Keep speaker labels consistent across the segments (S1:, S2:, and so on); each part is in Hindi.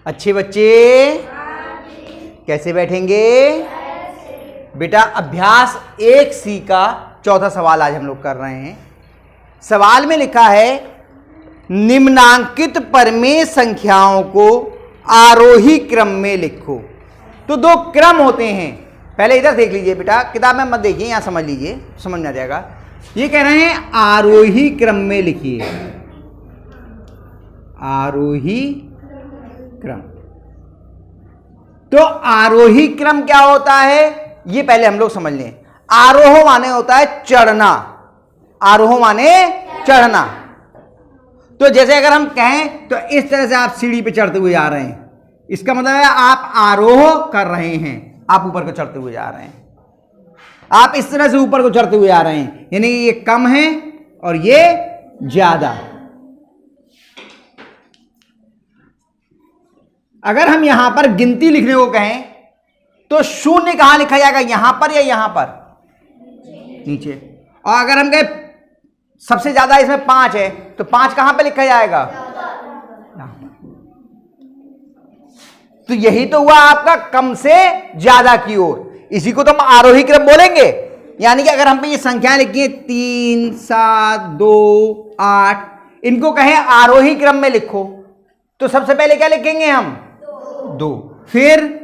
S1: अच्छे बच्चे कैसे बैठेंगे? बेटा अभ्यास 1C का चौथा सवाल आज हम लोग कर रहे हैं। सवाल में लिखा है निम्नांकित परमेय संख्याओं को आरोही क्रम में लिखो। तो दो क्रम होते हैं, पहले इधर देख लीजिए बेटा, किताब में मत देखिए, यहां समझ लीजिए, समझ में आ जाएगा। ये कह रहे हैं आरोही क्रम में लिखिए, आरोही क्रम। तो आरोही क्रम क्या होता है ये पहले हम लोग समझ लें। आरोह माने होता है चढ़ना, आरोह माने चढ़ना। तो जैसे अगर हम कहें तो इस तरह से आप सीढ़ी पे चढ़ते हुए जा रहे हैं, इसका मतलब है आप आरोह कर रहे हैं, आप ऊपर को चढ़ते हुए जा रहे हैं, आप इस तरह से ऊपर को चढ़ते हुए जा रहे हैं, यानी ये कम है और ये ज्यादा। अगर हम यहां पर गिनती लिखने को कहें तो शून्य कहां लिखा जाएगा, यहां पर या यहां पर? नीचे। और अगर हम कहें सबसे ज्यादा इसमें 5 है तो 5 कहां पे लिखा जाएगा? यहां पर। तो यही तो हुआ आपका कम से ज्यादा की ओर, इसी को तो हम आरोही क्रम बोलेंगे। यानी कि अगर हम पे ये संख्याएं लिखी है 3, 7, 2, 8, इनको कहें आरोही क्रम में लिखो तो सबसे पहले क्या लिखेंगे हम? 2, फिर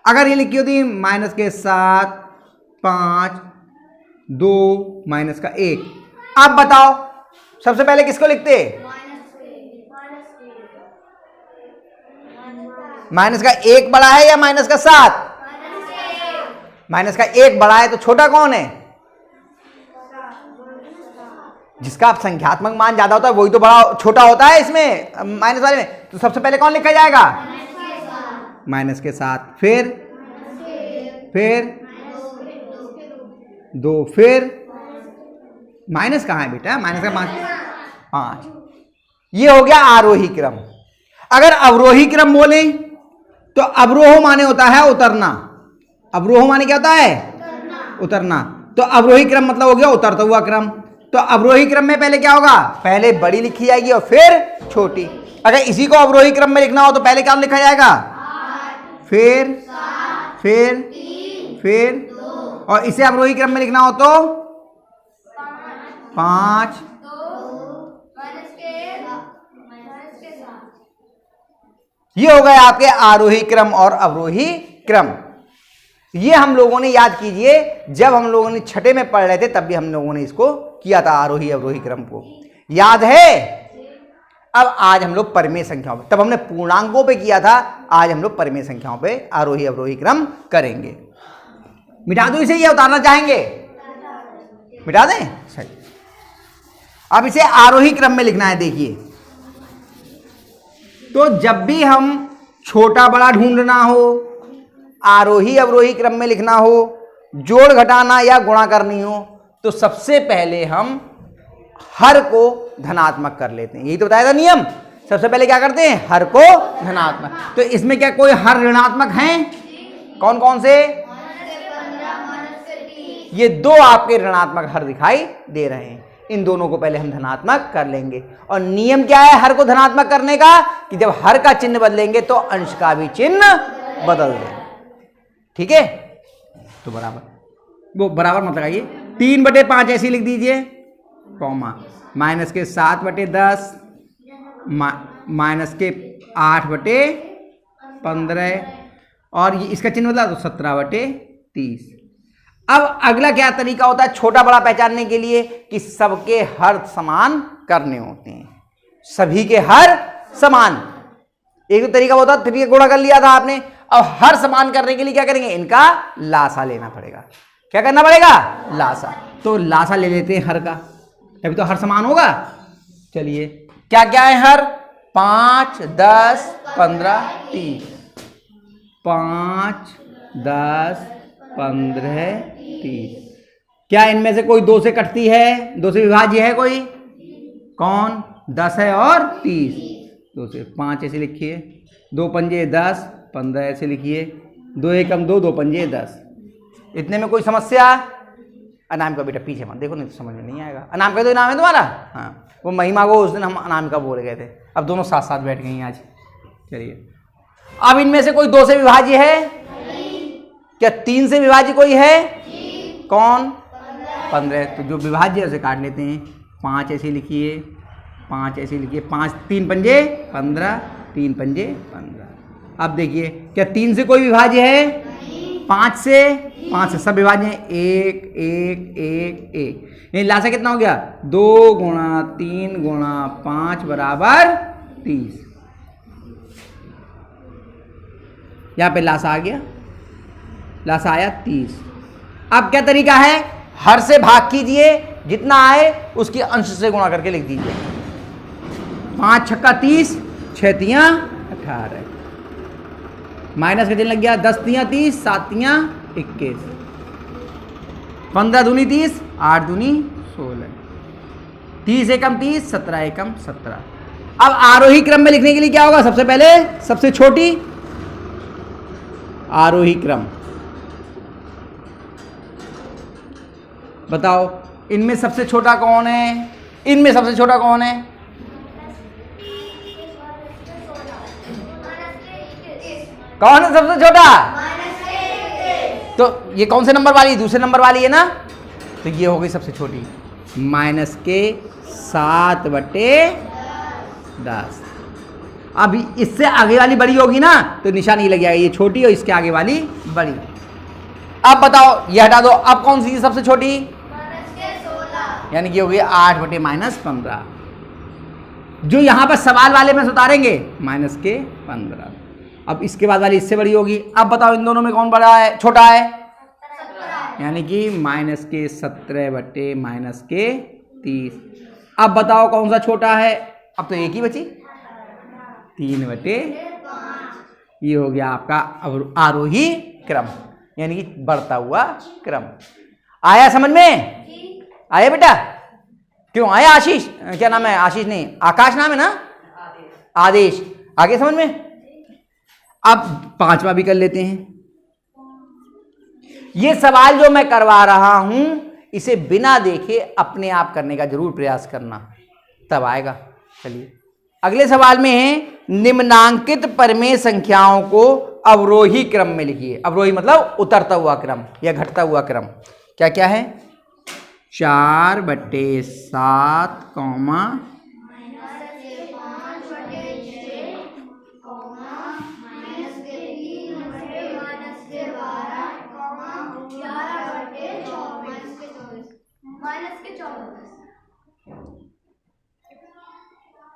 S1: अगर ये लिखी होती -7, 5, 2, -1, आप बताओ सबसे पहले किसको लिखते? -1 बड़ा है या -7? -1 बड़ा है तो छोटा कौन है? जिसका आप संख्यात्मक मान ज्यादा होता है वही तो बड़ा छोटा होता है इसमें माइनस वाले में। तो सबसे पहले कौन लिखा जाएगा? -7, फिर 2, फिर माइनस कहां है बेटा? माइनस का 5। ये हो गया आरोही क्रम। अगर अवरोही क्रम बोले तो अवरोह माने होता है उतरना, अवरोह माने क्या होता है? उतरना। तो अवरोही क्रम मतलब हो गया उतरता हुआ क्रम। तो अवरोही क्रम में पहले क्या होगा? पहले बड़ी लिखी जाएगी और फिर छोटी। अगर इसी को अवरोही क्रम में लिखना हो तो पहले क्या लिखा जाएगा? फिर और इसे अवरोही क्रम में लिखना हो तो 5, ये हो गए आपके आरोही क्रम और अवरोही क्रम। ये हम लोगों ने याद कीजिए जब हम लोगों ने छठे में पढ़ रहे थे तब भी हम लोगों ने इसको किया था, आरोही अवरोही क्रम को, याद है? अब आज हम लोग परमेय संख्याओं पे, तब हमने पूर्णांकों पे किया था, आज हम लोग परमेय संख्याओं पे आरोही अवरोही क्रम करेंगे। मिटा दो इसे, ये उतारना चाहेंगे? मिटा दें? सही। अब इसे आरोही क्रम में लिखना है। देखिए तो जब भी हम छोटा बड़ा ढूंढना हो, आरोही अवरोही क्रम में लिखना हो, जोड़ घटाना या गुणा करनी हो, तो सबसे पहले हम हर को धनात्मक कर लेते हैं। यही तो बताया था नियम। सबसे पहले क्या करते हैं? हर को धनात्मक। तो इसमें क्या कोई हर ऋणात्मक हैं? कौन कौन से? ये 2 आपके ऋणात्मक हर दिखाई दे रहे हैं। इन दोनों को पहले हम धनात्मक कर लेंगे। और नियम क्या है हर को धनात्मक करने का? कि जब हर का चिन्ह बदलेंगे तो अंश का भी चिन्ह बदल देंगे। ठीक है? तो बराबर, वो बराबर मत लगाइए, 3/5 ऐसे लिख दीजिए, कॉमा, -7/10, -8/15, और ये इसका चिन्ह बदला तो 17/30। अब अगला क्या तरीका होता है छोटा बड़ा पहचानने के लिए? कि सबके हर समान करने होते हैं, सभी के हर समान। एक तो तरीका होता है 3 का गुणा कर लिया था आपने। अब हर समान करने के लिए क्या करेंगे? इनका लासा लेना पड़ेगा। क्या करना पड़ेगा? लासा। तो लासा ले लेते हैं हर का, तभी तो हर समान होगा। चलिए क्या क्या है हर? 5, 10, 15, 30। 5, 10, 15, 30। क्या इनमें से कोई 2 से कटती है? 2 से विभाज्य है कोई? कौन? 10 है और 30। 2 से 5 ऐसे लिखिए, 2 पंजे 10, 15 ऐसे लिखिए, 2 एकम 2, 2 पंजे 10। इतने में कोई समस्या? अनाम का बेटा पीछे मत देखो नहीं तो समझ में नहीं आएगा। अनाम का तो नाम है तुम्हारा? हाँ, वो महिमा को उस दिन हम अनामिका बोल गए थे। अब दोनों साथ साथ बैठ गई हैं आज। चलिए, अब इनमें से कोई 2 से विभाज्य है? क्या 3 से विभाज्य कोई है? कौन? 15। तो जो विभाज्य है उसे काट लेते हैं। 5 ऐसे लिखिए, 5 ऐसे लिखिए, 5 3 पंजे 15, 3 पंजे 15। अब देखिए, क्या 3 से कोई विभाज्य है? 5 से सब विभाज्य हैं। 1 1 1 1। ये लासा कितना हो गया? 2 गुणा 3 गुणा 5 बराबर 30। यहाँ पे लासा आ गया, लासा आया 30। अब क्या तरीका है? हर से भाग कीजिए, जितना आए उसकी अंश से गुणा करके लिख दीजिए। 5 छक्का 30, 6 तियां 18, माइनस का चिन्ह लग गया। 10 तियां 30, 7 तियां 21, 15 दूनी 30, 8 दूनी 16, 30 एकम 30, 17 एकम 17। अब आरोही क्रम में लिखने के लिए क्या होगा? सबसे पहले सबसे छोटी आरोही क्रम। बताओ, इनमें सबसे छोटा कौन है? इनमें सबसे छोटा कौन है? कौन है सबसे छोटा? तो ये कौन से नंबर वाली? दूसरे नंबर वाली है ना। तो ये हो गई सबसे छोटी, -7/10। अब इससे आगे वाली बड़ी होगी ना, तो निशान ये लग जाएगा, ये छोटी और इसके आगे वाली बड़ी। अब बताओ, ये हटा दो। अब कौन सी सबसे छोटी? यानी कि हो गई 8/-15। जो यहां पर सवाल वाले में से उतारेंगे -15। अब इसके बाद वाली इससे बड़ी होगी। अब बताओ, इन दोनों में कौन बड़ा है? छोटा है? यानी कि -17/-30। अब बताओ कौन सा छोटा है? अब तो एक ही बची, 3/5। ये हो गया आपका आरोही क्रम, यानी कि बढ़ता हुआ क्रम। आया समझ में? आया बेटा? क्यों आया? आशीष, क्या नाम है? आशीष नहीं, आकाश नाम है ना? आदेश। आगे समझ में? अब 5वां भी कर लेते हैं। ये सवाल जो मैं करवा रहा हूं, इसे बिना देखे अपने आप करने का जरूर प्रयास करना, तब आएगा। चलिए, अगले सवाल में है, निम्नांकित परमेय संख्याओं को अवरोही क्रम में लिखिए। अवरोही मतलब उतरता हुआ क्रम या घटता हुआ क्रम। क्या क्या है? 4/7,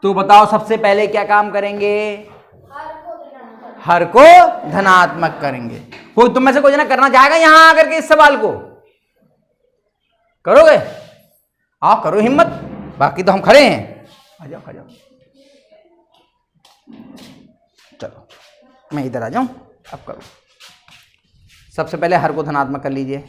S1: तो बताओ सबसे पहले क्या काम करेंगे? हर को धनात्मक करेंगे। कोई तुम में से कोई जना करना चाहेगा यहां आकर के इस सवाल को? करोगे? आओ, करो हिम्मत, बाकी तो हम खड़े हैं। आ जाओ, आ जाओ। चलो, मैं इधर आ जाऊं। अब करो। सबसे पहले हर को धनात्मक कर लीजिए।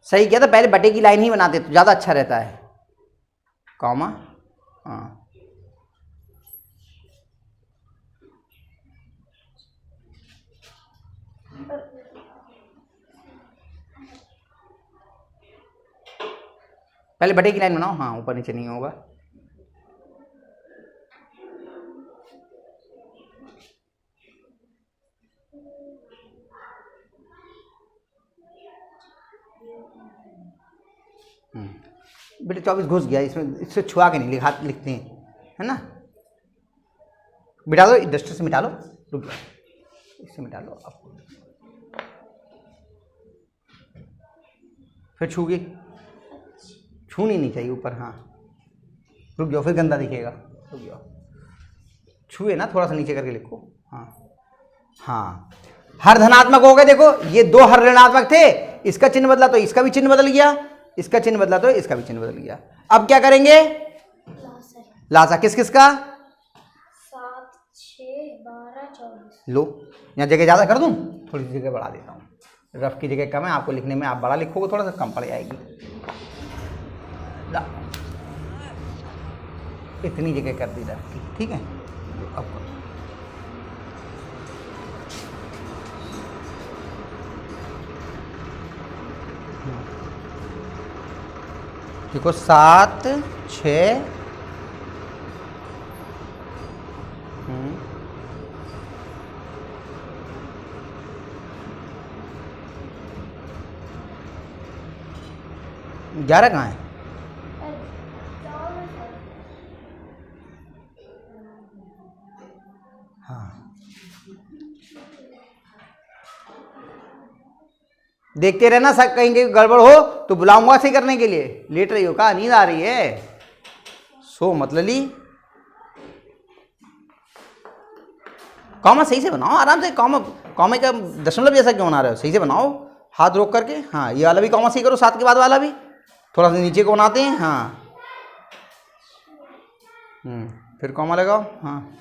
S1: सही किया था, पहले बटे की लाइन ही बनाते तो ज्यादा अच्छा रहता है। कॉमा, हाँ, पहले बटे की लाइन बनाओ। हाँ, ऊपर नीचे नहीं होगा। बेटे 24 घुस गया इसमें, इससे छुआ के नहीं लिखा, लिखते हैं, है ना। मिटा दो, डस्टर से मिटा लो। रुक जाओ, इससे मिटा लो। अब फिर छूगी, छूनी नहीं चाहिए ऊपर। हाँ, रुक जाओ, फिर गंदा दिखेगा। रुक जाओ, छुए ना, थोड़ा सा नीचे करके लिखो। हाँ हाँ, हर धनात्मक हो गए। देखो, ये 2 हर ऋणात्मक थे, इसका चिन्ह बदला तो इसका भी चिन्ह बदल गया, इसका चिन्ह बदला तो इसका भी चिन्ह बदल गया। अब क्या करेंगे? लासा किस किस का?
S2: 7, 6, 12, 24।
S1: लो, यहाँ जगह ज़्यादा कर दूँ? थोड़ी सी जगह बढ़ा देता हूँ। रफ की जगह कम है, आपको लिखने में आप बड़ा लिखोगे थोड़ा सा कम पड़ जाएगी। इतनी जगह कर दी रफ की, ठीक है। अब करो। देखो 7 6 11 कहाँ है? हाँ, देखते रहना, सब कहीं कहीं गड़बड़ हो तो बुलाऊंगा सही करने के लिए। लेट रही हो, कहा नींद आ रही है? सो मतलब ली। कॉमा सही से बनाओ, आराम से। कॉमा कॉमे का दशमलव जैसा क्यों बना रहे हो? सही से बनाओ, हाथ रोक करके। हाँ, ये वाला भी कॉमा सही करो, 7 के बाद वाला भी थोड़ा सा नीचे को बनाते हैं। हाँ, फिर कॉमा लगाओ। हाँ,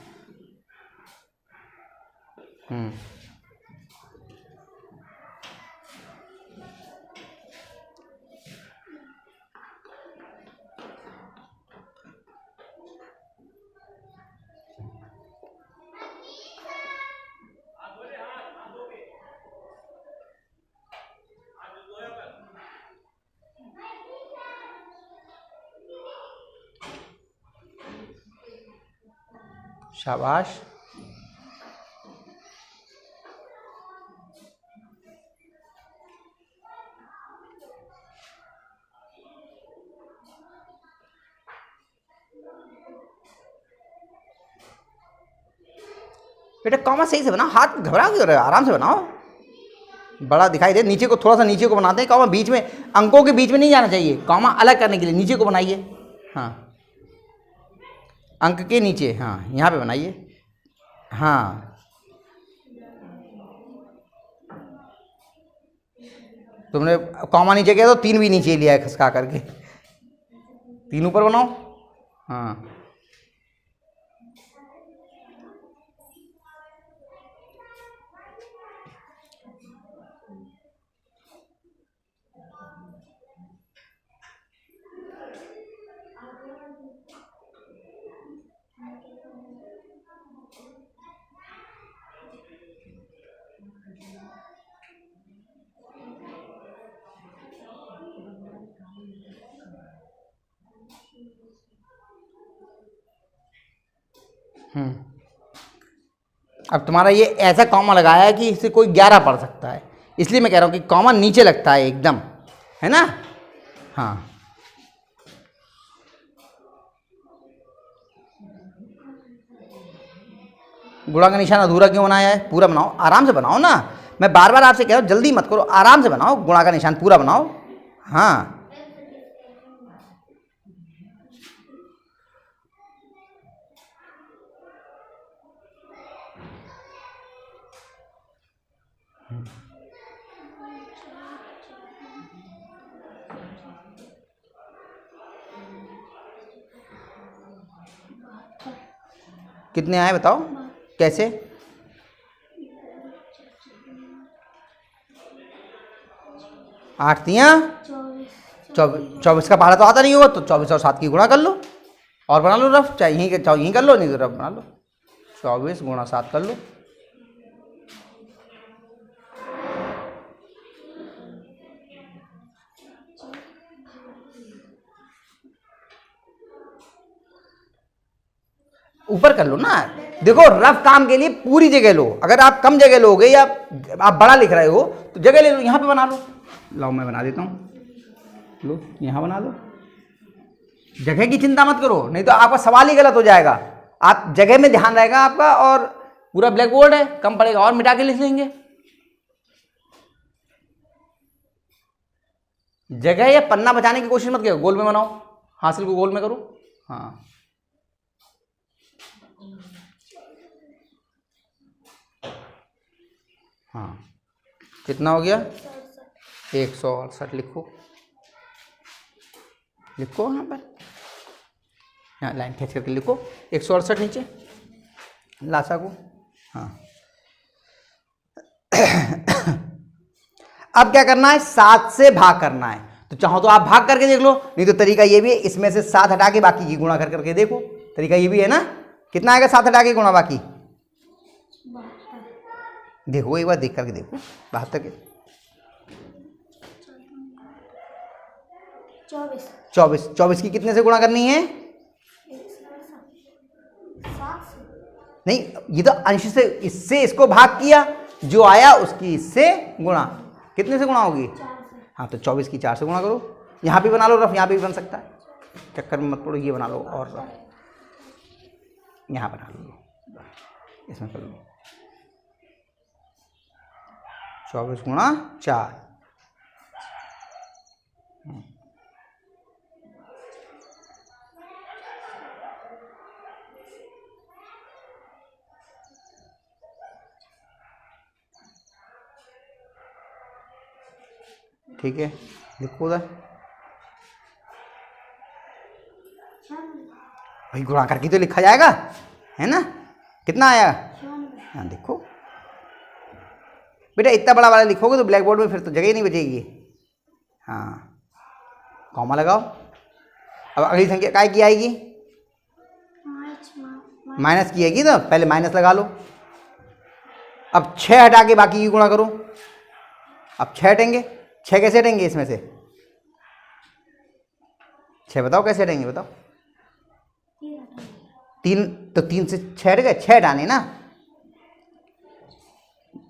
S1: शाबाश। बेटा कॉमा सही से बनाओ, हाथ घबरा क्यों रहे हो? आराम से बनाओ, बड़ा दिखाई दे। नीचे को थोड़ा सा नीचे को बनाते हैं। कॉमा बीच में, अंकों के बीच में नहीं जाना चाहिए। कॉमा अलग करने के लिए नीचे को बनाइए। हाँ, अंक के नीचे, हाँ यहाँ पे बनाइए। हाँ, तुमने कॉमा नीचे किया तो 3 भी नीचे लिया है खसका करके। 3 ऊपर बनाओ। हाँ, अब तुम्हारा ये ऐसा कॉमा लगाया है कि इससे कोई 11 पढ़ सकता है, इसलिए मैं कह रहा हूँ कि कॉमा नीचे लगता है एकदम, है ना? हाँ, गुणा का निशान अधूरा क्यों बनाया है? पूरा बनाओ, आराम से बनाओ ना। मैं बार बार आपसे कह रहा हूँ जल्दी मत करो, आराम से बनाओ। गुणा का निशान पूरा बनाओ। हाँ, कितने आए बताओ? कैसे? 8 तियाँ 24 का पहाड़ा तो आता नहीं होगा, तो 24 और 7 की गुणा कर लो और बना लो रफ। चाहे यहीं कर लो, नहीं तो रफ बना लो। 24 गुणा 7 कर लो। ऊपर कर लो ना। देखो, रफ काम के लिए पूरी जगह लो। अगर आप कम जगह लोगे या आप बड़ा लिख रहे हो तो जगह ले लो, यहाँ पे बना लो। लाओ मैं बना देता हूँ, लो यहाँ बना लो। जगह की चिंता मत करो, नहीं तो आपका सवाल ही गलत हो जाएगा। आप जगह में ध्यान रहेगा आपका, और पूरा ब्लैक बोर्ड है, कम पड़ेगा और मिटा के लिख लेंगे। जगह या पन्ना बचाने की कोशिश मत करो, गोल में बनाओ, हासिल को गोल में करो। हाँ, हाँ, कितना हो गया? 168 लिखो, लिखो यहाँ पर, यहाँ लाइन खींच करके लिखो 168 नीचे लासा को। हाँ, अब क्या करना है? 7 से भाग करना है। तो चाहो तो आप भाग करके देख लो, नहीं तो तरीका ये भी है, इसमें से 7 हटा के बाकी की गुणा कर करके देखो। तरीका ये भी है ना। कितना आएगा 7 हटा के गुणा बाकी? देखो एक बार देख करके देखो, 72 के
S2: 24
S1: 24 24 की कितने से गुणा करनी है?
S2: 7 से।
S1: नहीं, ये तो अंश से, इससे इसको भाग किया, जो आया उसकी इससे गुणा, कितने से गुणा होगी?
S2: 4 से।
S1: हाँ, तो 24 की 4 से गुणा करो। यहाँ भी बना लो रफ, यहाँ भी बन सकता है, चक्कर में मत पड़ो, ये बना लो और रफ यहाँ बना लो, इसमें कर लो 24 गुणा 4। ठीक है, लिखो उधर भाई, गुणा करके तो लिखा जाएगा, है ना? कितना आया? हाँ देखो बेटा, इतना बड़ा वाला लिखोगे तो ब्लैक बोर्ड में फिर तो जगह ही नहीं बचेगी। हाँ, कॉमा लगाओ। अब अगली संख्या काय की आएगी? माइनस की आएगी, तो पहले माइनस लगा लो। अब 6 हटा के बाकी की गुणा करो। अब 6 हटेंगे, 6 कैसे हटेंगे इसमें से? 6 बताओ कैसे हटेंगे, बताओ। 3, तो 3 से 6 हट गए, 6 हटाने ना,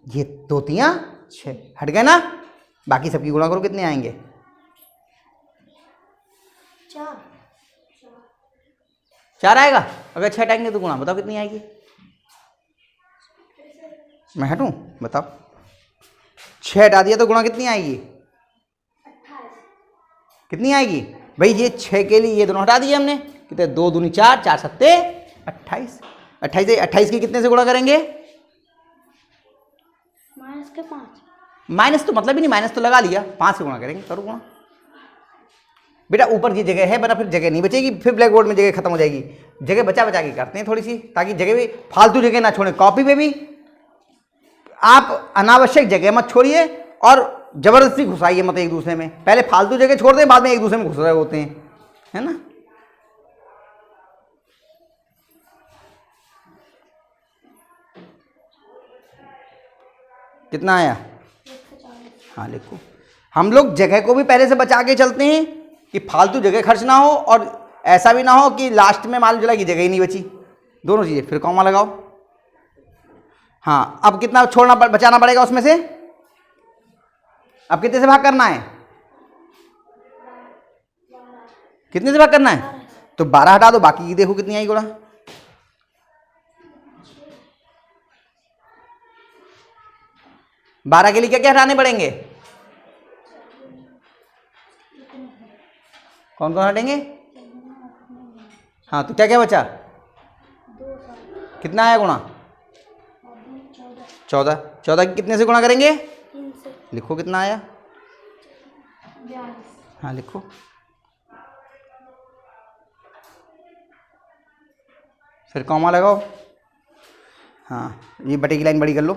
S1: ये 2 3 6 हट गए ना। बाकी सबकी गुणा करो, कितने आएंगे? 4 आएगा। अगर 6 हटाएंगे तो गुणा बताओ कितनी आएगी? मैं हटूं, बताओ। 6 हटा दिया तो गुणा कितनी आएगी?
S2: 28।
S1: कितनी आएगी भाई? ये 6 के लिए ये दोनों हटा दिए हमने, कितने? 2 दूनी 4, 4 सत्ते 28। 28 की कितने से गुणा करेंगे?
S2: माइनस के 5।
S1: माइनस तो मतलब ही नहीं, माइनस तो लगा लिया, 5 से गुणा करेंगे, करो गुणा। बेटा ऊपर की जगह है बना, फिर जगह नहीं बचेगी, फिर ब्लैक बोर्ड में जगह खत्म हो जाएगी। जगह बचा बचा के करते हैं थोड़ी सी, ताकि जगह भी फालतू जगह ना छोड़ें। कॉपी पे भी आप अनावश्यक जगह मत छोड़िए और जबरदस्ती घुसाइए मत एक दूसरे में। पहले फालतू जगह छोड़ दें, बाद में एक दूसरे में घुस रहे होते हैं, है ना? कितना आया?
S2: 140।
S1: हाँ लिखो। हम लोग जगह को भी पहले से बचा के चलते हैं कि फालतू जगह खर्च ना हो, और ऐसा भी ना हो कि लास्ट में मालूम चला कि जगह ही नहीं बची। दोनों चीज़ें। फिर कॉमा लगाओ। हाँ, अब कितना छोड़ना बचाना पड़ेगा उसमें से? अब कितने से भाग करना है? कितने से भाग करना है? तो 12 हटा दो, बाकी की देखो कितनी आई गुणा। 12 के लिए क्या क्या हटाने पड़ेंगे? कौन कौन हटेंगे? हाँ, तो क्या क्या बचा?
S2: 2
S1: कितना आया गुणा? 14। 14 की कितने से गुणा करेंगे?
S2: 3 से।
S1: लिखो कितना आया?
S2: 42।
S1: हाँ लिखो। फिर कॉमा लगाओ। हाँ, ये बटे की लाइन बड़ी कर लो।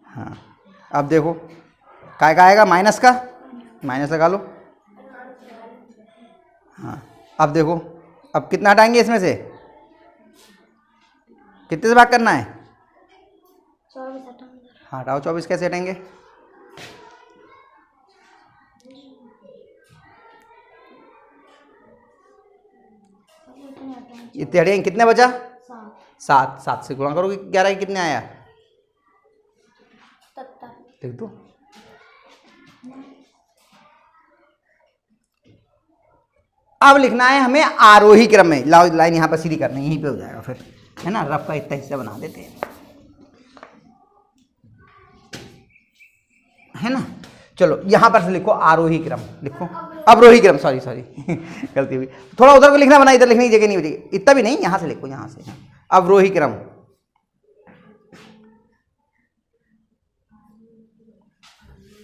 S1: हाँ, अब देखो काय का आएगा? माइनस का, माइनस लगा लो। हाँ, अब देखो, अब कितना हटाएंगे इसमें से? कितने से भाग करना है?
S2: 24 हटाऊंगा।
S1: हाँ हटाओ। 24 कैसे हटेंगे? इतने हटेंगे, कितने बचा? 7। 7 से गुणा करोगे 11 कितने आया?
S2: 77।
S1: देख दो। अब लिखना है हमें आरोही क्रम में। लाइन यहाँ पर सीधी करनी है, यहीं पे हो जाएगा फिर, है ना? रफ का इतना हिस्सा बना देते हैं, है ना? चलो यहाँ पर से लिखो आरोही क्रम, लिखो अवरोही क्रम, सॉरी गलती हुई। थोड़ा उधर को लिखना बना, इधर लिखने की जगह नहीं बचेगी। इतना भी नहीं, यहाँ से लिखो, यहाँ से। अवरोही क्रम।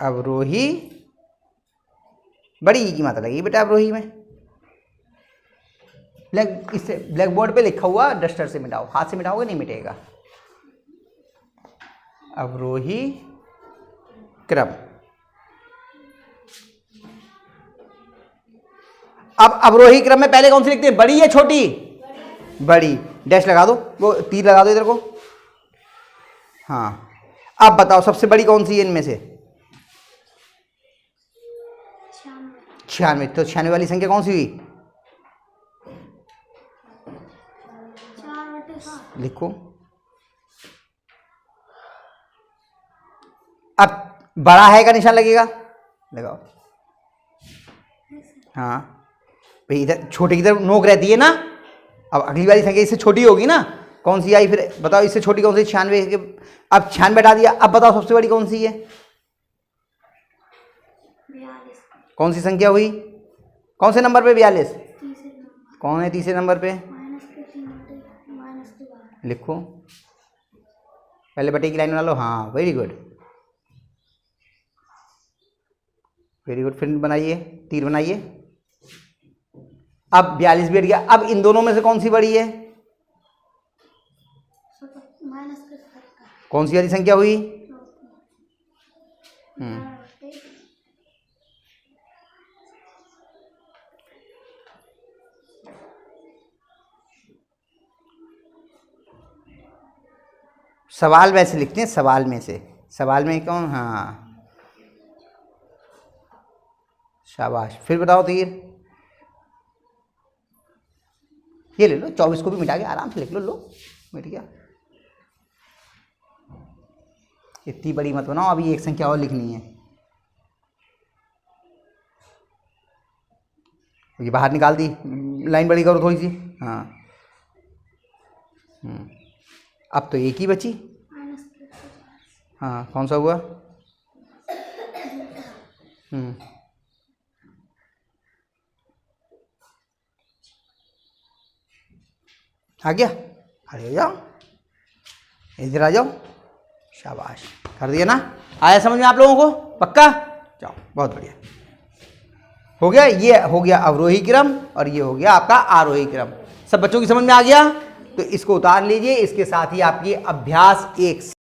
S1: अवरोही, बड़ी ई की मात्रा लगेगी बेटा अवरोही में। इससे ब्लैक बोर्ड पे लिखा हुआ डस्टर से मिटाओ, हाथ से मिटाओगे नहीं मिटेगा। अवरोही क्रम। अब अवरोही क्रम में पहले कौन सी लिखते हैं? बड़ी या छोटी? बड़ी। डैश लगा दो, वो तीर लगा दो इधर को। हाँ, अब बताओ सबसे बड़ी कौन सी है इनमें से? 96, तो 96 वाली संख्या कौन सी हुई?
S2: 4/7।
S1: लिखो। अब बड़ा है का निशान लगेगा, लगाओ। हाँ भाई, इधर छोटे की तरफ नोक रहती है ना। अब अगली वाली संख्या इससे छोटी होगी ना, कौन सी आई फिर बताओ, इससे छोटी कौन सी? 96 के, अब 96 हटा दिया, अब बताओ सबसे बड़ी कौन सी है?
S2: 42।
S1: कौन सी संख्या हुई? कौन से नंबर पे 42?
S2: तीसरे नंबर।
S1: कौन है तीसरे नंबर पे?
S2: -3/12।
S1: लिखो, पहले बटे की लाइन बना लो। हाँ वेरी गुड, वेरी गुड। फिर बनाइए, तीर बनाइए। अब 42 बैठ गया। अब इन दोनों में से कौन सी बड़ी है?
S2: -17।
S1: कौन सी वाली संख्या हुई? सवाल वैसे लिखते हैं, सवाल में से, सवाल में कौन? हाँ शाबाश। फिर बताओ तीर। ये ले लो, 24 को भी मिटा के आराम से लिख लो। लो मिट गया। इतनी बड़ी मत बनाओ, अभी एक संख्या और लिखनी है। ये बाहर निकाल दी, लाइन बड़ी करो थोड़ी सी। हाँ अब तो एक ही बची। हाँ कौन सा हुआ? आ गया, खड़े हो जाओ, इधर आ जाओ। शाबाश, कर दिया ना? आया समझ में आप लोगों को? पक्का? जाओ, बहुत बढ़िया हो गया। ये हो गया अवरोही क्रम और ये हो गया आपका आरोही क्रम। सब बच्चों की समझ में आ गया? तो इसको उतार लीजिए। इसके साथ ही आपकी अभ्यास 1